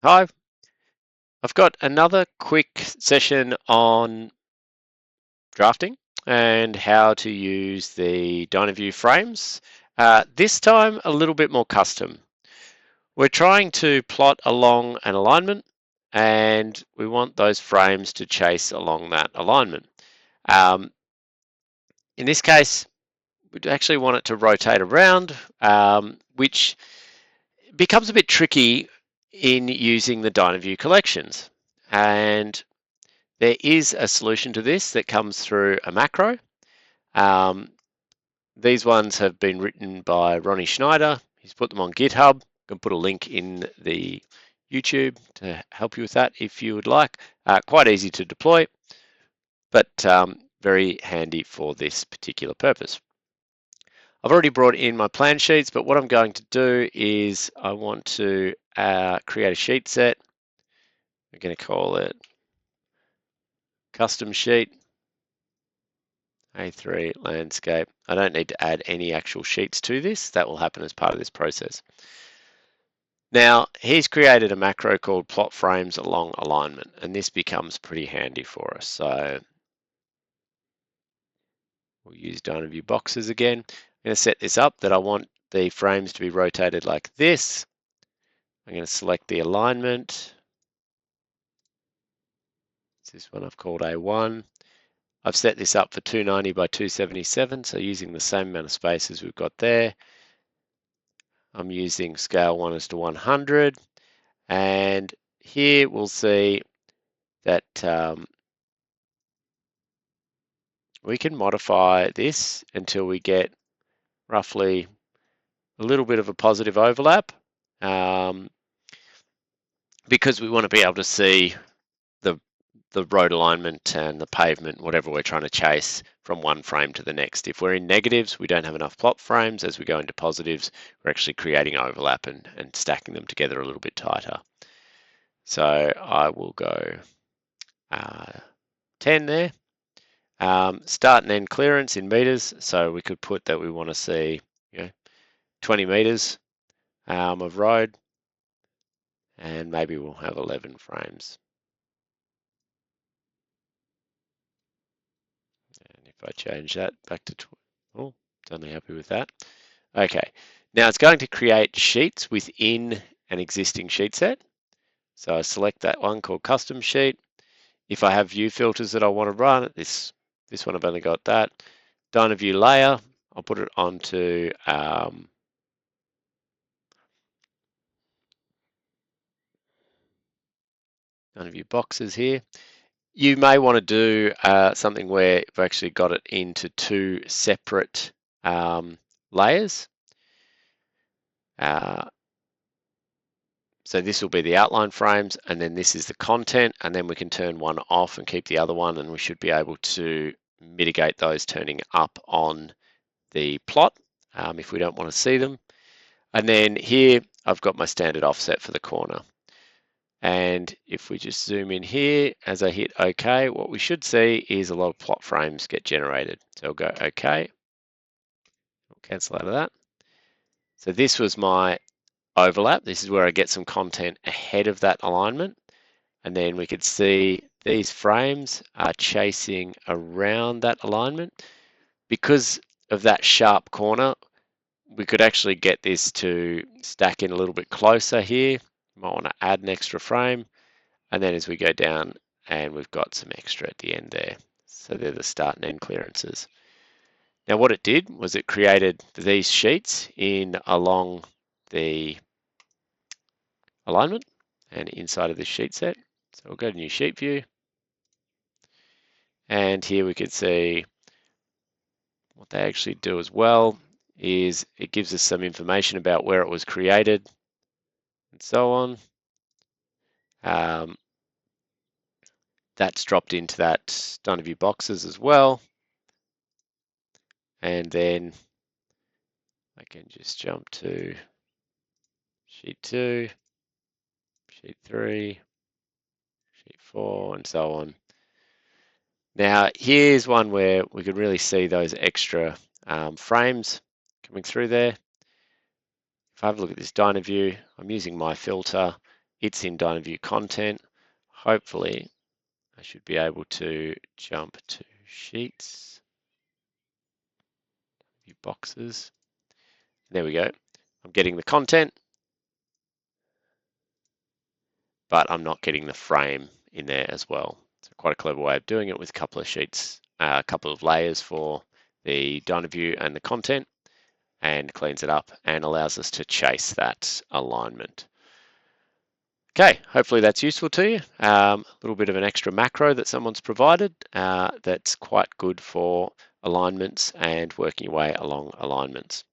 Hi, I've got another quick session on drafting and how to use the Dynaview frames. This time a little bit more custom. We're trying to plot along an alignment and we want those frames to chase along that alignment. Um, in this case, we'd actually want it to rotate around, which becomes a bit tricky in using the Dynaview collections. And there is a solution to this that comes through a macro. Um, these ones have been written by Ronnie Schneider. He's put them on GitHub. I can put a link in the YouTube to help you with that if you would like. Quite easy to deploy, but very handy for this particular purpose. I've already brought in my plan sheets, but what I'm going to do is I want to create a sheet set. We're going to call it custom sheet. A3 landscape. I don't need to add any actual sheets to this. That will happen as part of this process. Now, he's created a macro called PlotFrames along alignment, and this becomes pretty handy for us. So we'll use Dynaview boxes again. I'm going to set this up that I want the frames to be rotated like this. I'm going to select the alignment. It's this one I've called A1. I've set this up for 290 by 277, so using the same amount of space as we've got there. I'm using scale 1:100, and here we'll see that we can modify this until we get roughly a little bit of a positive overlap, because we want to be able to see the road alignment and the pavement, whatever we're trying to chase, from one frame to the next. If we're in negatives, we don't have enough plot frames. As we go into positives, we're actually creating overlap and stacking them together a little bit tighter. So I will go 10 there. Start and end clearance in meters. So we could put that we want to see 20 meters of road, and maybe we'll have 11 frames. And if I change that back to, oh, only happy with that. Okay, now it's going to create sheets within an existing sheet set. So I select that one called custom sheet. If I have view filters that I want to run, this one I've only got that. Dynaview layer, I'll put it onto Dynaview boxes here. You may want to do something where you've actually got it into two separate layers. So this will be the outline frames, and then this is the content, and then we can turn one off and keep the other one, and we should be able to mitigate those turning up on the plot if we don't want to see them. And then here I've got my standard offset for the corner. And if we just zoom in here, as I hit OK, what we should see is a lot of plot frames get generated. So I'll go OK. I'll cancel out of that. So this was my overlap. This is where I get some content ahead of that alignment. And then we could see these frames are chasing around that alignment. Because of that sharp corner, we could actually get this to stack in a little bit closer here. Might want to add an extra frame. And then as we go down, and we've got some extra at the end there. So they're the start and end clearances. Now what it did was it created these sheets in along the alignment and inside of this sheet set. So we'll go to new sheet view. And here we can see what they actually do as well is it gives us some information about where it was created and so on. That's dropped into that Dynaview boxes as well. And then I can just jump to sheet 2, sheet 3, sheet 4, and so on. Now, here's one where we could really see those extra frames coming through there. If I have a look at this Dynaview, I'm using my filter. it's in DynaView content. Hopefully, I should be able to jump to sheets, view boxes. There we go. I'm getting the content, but I'm not getting the frame in there as well. So quite a clever way of doing it with a couple of sheets, a couple of layers for the DynaView and the content, and cleans it up and allows us to chase that alignment. Okay, hopefully that's useful to you. A little bit of an extra macro that someone's provided that's quite good for alignments and working your way along alignments.